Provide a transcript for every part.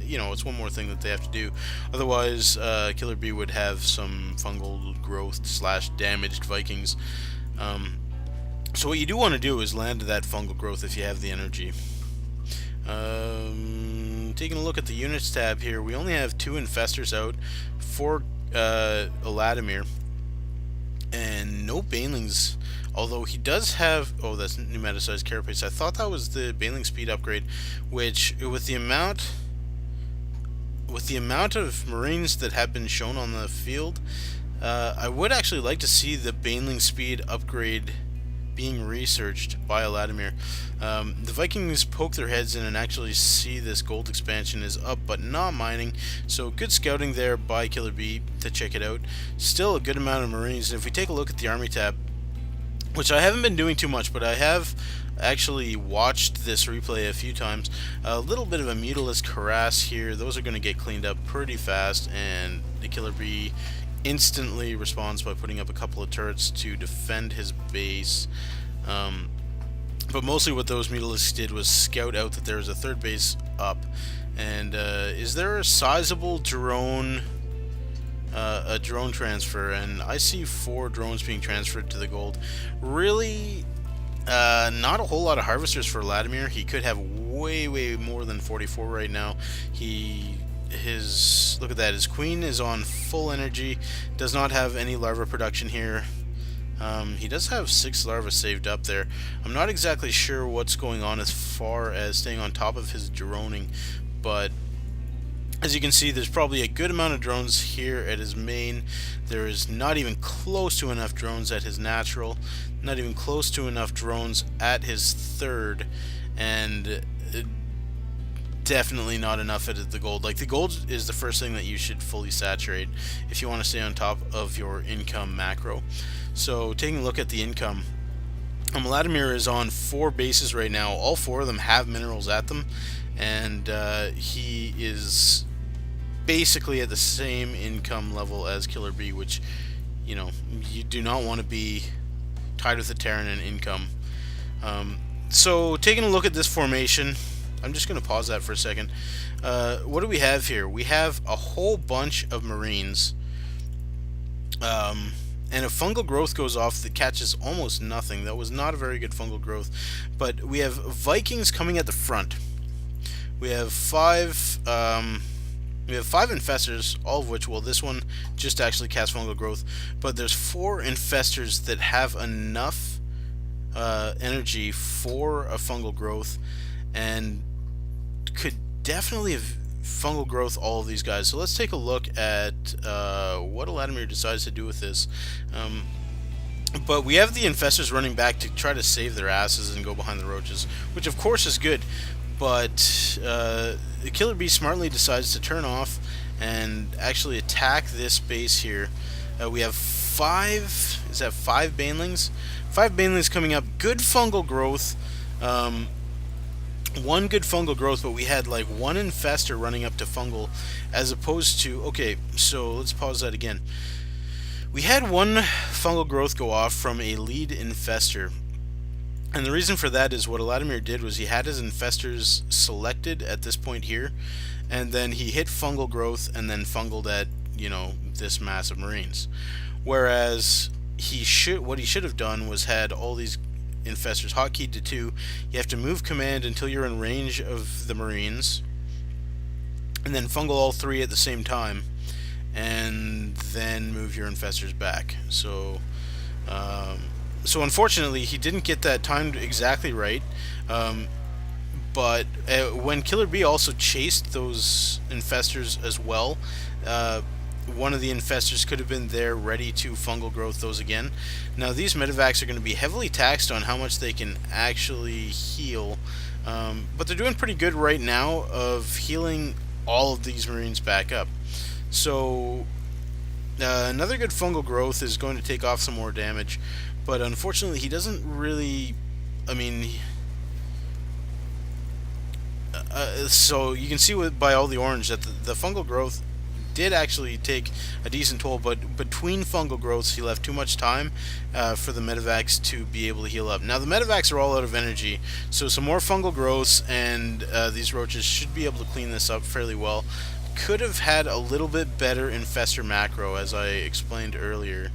you know, it's one more thing that they have to do. Otherwise, KillerB would have some fungal growth slash damaged Vikings. So what you do want to do is land that fungal growth if you have the energy. Taking a look at the units tab here, we only have 2 infestors out for Eladimir, and no banelings. Although he does have, oh, that's pneumaticized carapace. I thought that was the baneling speed upgrade, which with the amount of Marines that have been shown on the field, I would actually like to see the baneling speed upgrade being researched by Eladimir. The Vikings poke their heads in and actually see this gold expansion is up but not mining, so good scouting there by KillerB to check it out. Still a good amount of Marines, and if we take a look at the army tab, which I haven't been doing too much, but I have actually watched this replay a few times. A little bit of a Mutila's Cuirass here. Those are going to get cleaned up pretty fast, and the KillerB instantly responds by putting up a couple of turrets to defend his base. But mostly what those Mutilas did was scout out that there was a third base up. And is there a sizable drone... a drone transfer, and I see 4 drones being transferred to the gold. Really, not a whole lot of harvesters for Eladimir. He could have way more than 44 right now. Look at that, his queen is on full energy, does not have any larva production here. He does have 6 larvae saved up there. I'm not exactly sure what's going on as far as staying on top of his droning, but as you can see, there's probably a good amount of drones here at his main. There is not even close to enough drones at his natural, not even close to enough drones at his third, and definitely not enough at the gold. Like, the gold is the first thing that you should fully saturate if you want to stay on top of your income macro. So taking a look at the income, Eladimir is on 4 bases right now. All 4 of them have minerals at them, and he is basically at the same income level as KillerB, which, you know, you do not want to be tied with a Terran in income. So taking a look at this formation, I'm just going to pause that for a second. What do we have here? We have a whole bunch of Marines, and if fungal growth goes off, that catches almost nothing. That was not a very good fungal growth. But we have Vikings coming at the front. We have 5 infestors, all of which, well, this one just actually casts fungal growth, but there's 4 infestors that have enough energy for a fungal growth, and could definitely have fungal growth all of these guys. So let's take a look at what Eladimir decides to do with this. But we have the infestors running back to try to save their asses and go behind the roaches, which of course is good. But KillerB smartly decides to turn off and actually attack this base here. We have 5 banelings? 5 banelings coming up. Good fungal growth. 1 good fungal growth, but we had like 1 infestor running up to fungal, as opposed to, okay, so let's pause that again. We had 1 fungal growth go off from a lead infestor. And the reason for that is what Eladimir did was he had his infestors selected at this point here, and then he hit fungal growth and then fungaled at, you know, this mass of Marines. Whereas what he should have done was had all these infestors hotkeyed to 2. You have to move command until you're in range of the Marines, and then fungal all 3 at the same time, and then move your infestors back. So unfortunately, he didn't get that timed exactly right. But when KillerB also chased those infestors as well, one of the infestors could have been there ready to fungal growth those again. Now these medevacs are going to be heavily taxed on how much they can actually heal, but they're doing pretty good right now of healing all of these Marines back up. So another good fungal growth is going to take off some more damage, but unfortunately he doesn't really, I mean, so you can see by all the orange that the fungal growth did actually take a decent toll, but between fungal growths, he left too much time for the medevacs to be able to heal up. Now, the medevacs are all out of energy, so some more fungal growths, and these roaches should be able to clean this up fairly well. Could have had a little bit better infestor macro, as I explained earlier.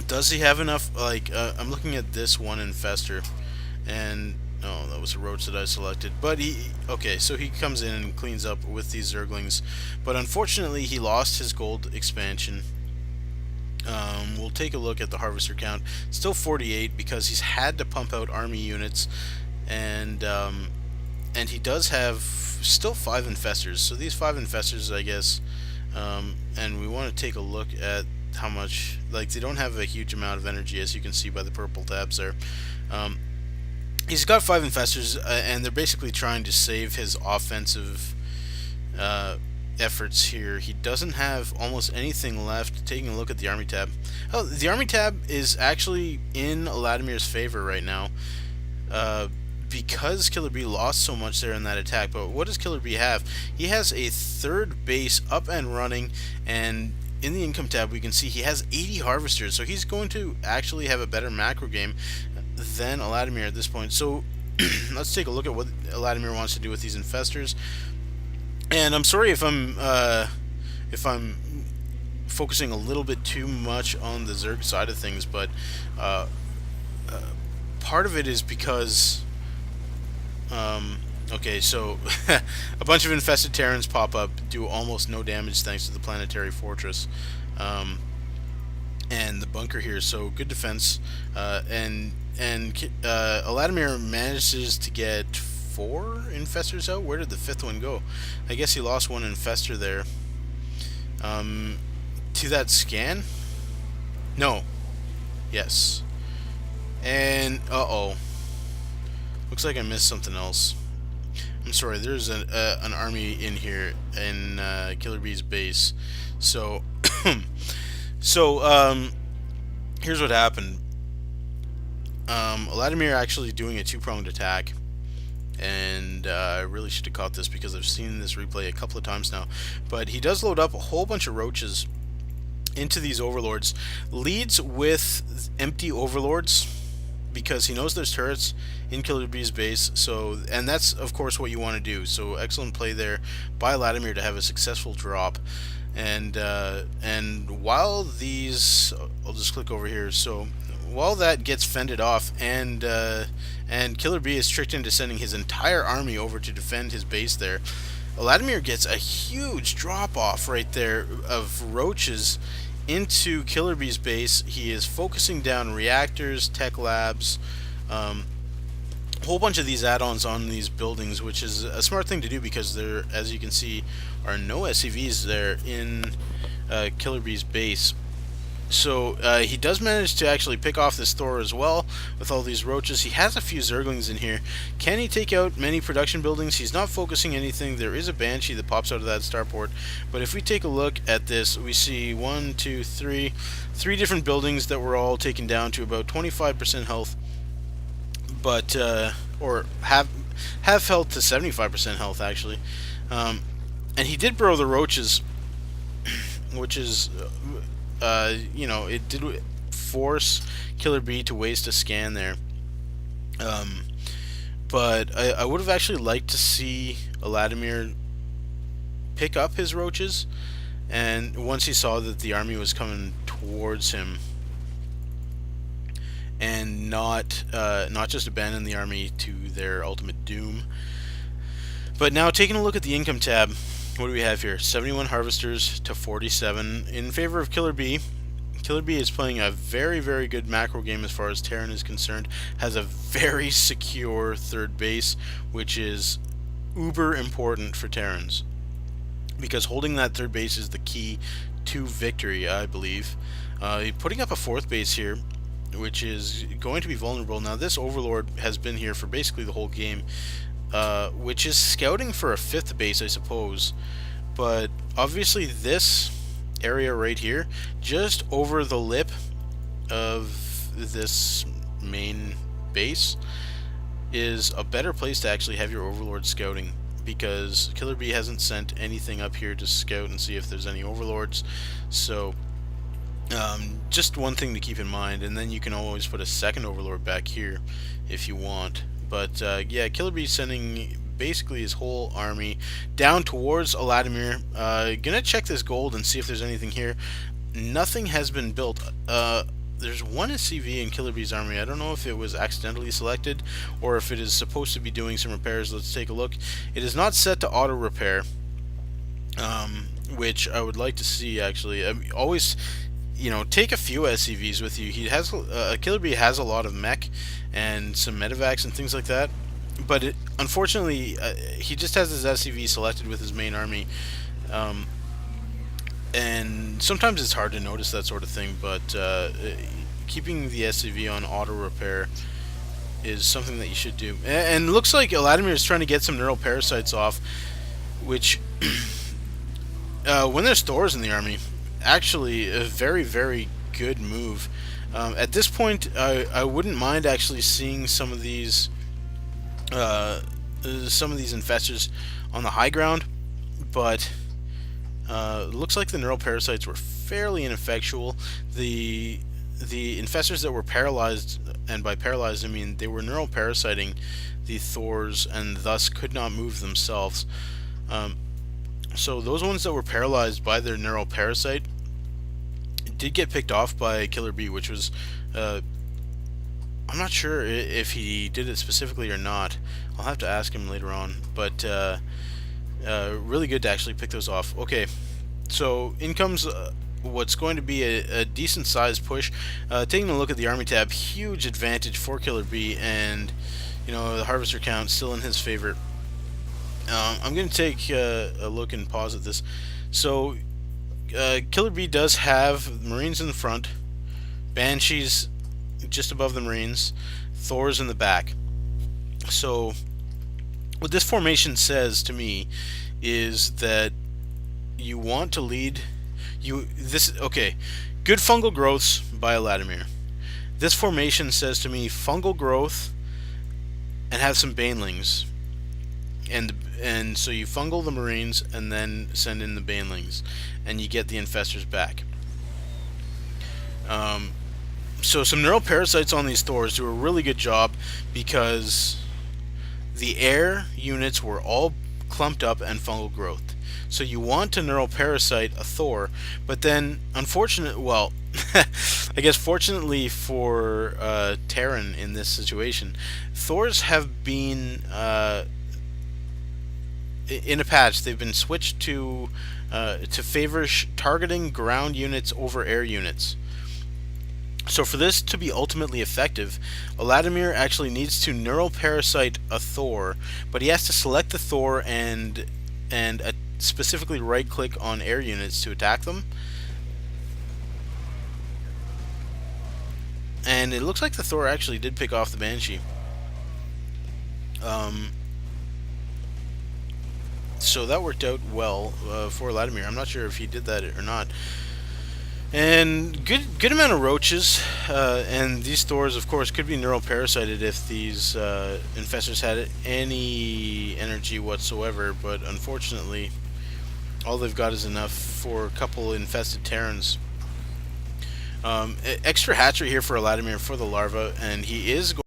Does he have enough? Like, I'm looking at this one infestor, and oh, that was a roach that I selected. But okay, so he comes in and cleans up with these zerglings, but unfortunately he lost his gold expansion. We'll take a look at the harvester count. Still 48 because he's had to pump out army units, and he does have still 5 infestors. So these 5 infestors, I guess, and we want to take a look at how much. Like, they don't have a huge amount of energy, as you can see by the purple tabs there. He's got 5 infestors, and they're basically trying to save his offensive efforts here. He doesn't have almost anything left. Taking a look at the army tab. Oh, the army tab is actually in Eladimir's favor right now, because KillerB lost so much there in that attack. But what does KillerB have? He has a 3rd base up and running, and in the income tab we can see he has 80 harvesters, so he's going to actually have a better macro game than Eladimir at this point. So let's take a look at what Eladimir wants to do with these infestors. And I'm sorry if I'm focusing a little bit too much on the Zerg side of things, but part of it is because okay, so a bunch of infested Terrans pop up, do almost no damage thanks to the planetary fortress and the bunker here. So good defense, and Eladimir manages to get 4 infestors out. Where did the 5th one go? I guess he lost one infestor there. To that scan? No. Yes. And looks like I missed something else. I'm sorry. There's an army in here in KillerB's base. So here's what happened. Eladimir actually doing a 2-pronged attack, and I really should have caught this because I've seen this replay a couple of times now. But he does load up a whole bunch of roaches into these overlords. Leads with empty overlords because he knows there's turrets in KillerB's base. So, and that's of course what you want to do. So excellent play there by Eladimir to have a successful drop. And while these, I'll just click over here. So while that gets fended off, and KillerB is tricked into sending his entire army over to defend his base there, Eladimir gets a huge drop off right there of roaches into KillerB's base. He is focusing down reactors, tech labs, a whole bunch of these add-ons on these buildings, which is a smart thing to do because there, as you can see, are no SCVs there in KillerB's base. So he does manage to actually pick off this Thor as well with all these roaches. He has a few Zerglings in here. Can he take out many production buildings? He's not focusing anything. There is a Banshee that pops out of that starport. But if we take a look at this, we see 1, 2, 3 different buildings that were all taken down to about 25% health. But or have health to 75% health actually. And he did burrow the roaches, which is you know, it did force KillerB to waste a scan there. But I would have actually liked to see Eladimir pick up his roaches, and once he saw that the army was coming towards him, and not just abandon the army to their ultimate doom. But now taking a look at the income tab, what do we have here? 71 harvesters to 47 in favor of KillerB. KillerB is playing a very, very good macro game as far as Terran is concerned. Has a very secure 3rd base, which is uber important for Terrans, because holding that 3rd base is the key to victory, I believe. Putting up a 4th base here, which is going to be vulnerable. Now this Overlord has been here for basically the whole game, which is scouting for a 5th base, I suppose. But obviously this area right here, just over the lip of this main base, is a better place to actually have your Overlord scouting, because KillerB hasn't sent anything up here to scout and see if there's any overlords. So just one thing to keep in mind, and then you can always put a second overlord back here if you want. But yeah, KillerB sending basically his whole army down towards Eladimir. Gonna check this gold and see if there's anything here. Nothing has been built. There's one SCV in KillerB's army. I don't know if it was accidentally selected or if it is supposed to be doing some repairs. Let's take a look. It is not set to auto repair, which I would like to see actually. Always, you know, take a few SCVs with you. He has KillerB has a lot of mech and some medevacs and things like that, but unfortunately he just has his SCV selected with his main army. And sometimes it's hard to notice that sort of thing, but keeping the SCV on auto repair is something that you should do. And it looks like Eladimir is trying to get some neural parasites off, which when there's Thors in the army, actually a very, very good move. At this point, I wouldn't mind actually seeing some of these infestors on the high ground, but looks like the neural parasites were fairly ineffectual. The infestors that were paralyzed, and by paralyzed I mean they were neural parasiting the Thors and thus could not move themselves. So those ones that were paralyzed by their neural parasite did get picked off by KillerB, which was I'm not sure if he did it specifically or not. I'll have to ask him later on, but really good to actually pick those off. Okay, so in comes what's going to be a decent sized push. Taking a look at the army tab, huge advantage for KillerB, and you know, the harvester count still in his favor. I'm going to take a look and pause at this. So KillerB does have Marines in the front, Banshees just above the Marines, Thors in the back. So what this formation says to me is that you want to lead okay, good fungal growths by Eladimir. This formation says to me fungal growth and have some banelings, and so you fungal the Marines and then send in the banelings and you get the infestors back. So some neural parasites on these Thors do a really good job because the air units were all clumped up and fungal growth. So you want to neural parasite a Thor, but then I guess fortunately for Terran in this situation, Thors have been in a patch. They've been switched to favor targeting ground units over air units. So for this to be ultimately effective, Eladimir actually needs to neural parasite a Thor, but he has to select the Thor and specifically right click on air units to attack them. And it looks like the Thor actually did pick off the Banshee. So that worked out well for Eladimir. I'm not sure if he did that or not. And good amount of roaches, and these Thors, of course, could be neural parasited if these infestors had any energy whatsoever. But unfortunately, all they've got is enough for a couple infested Terrans. Extra hatchery here for Eladimir for the larva, and he is going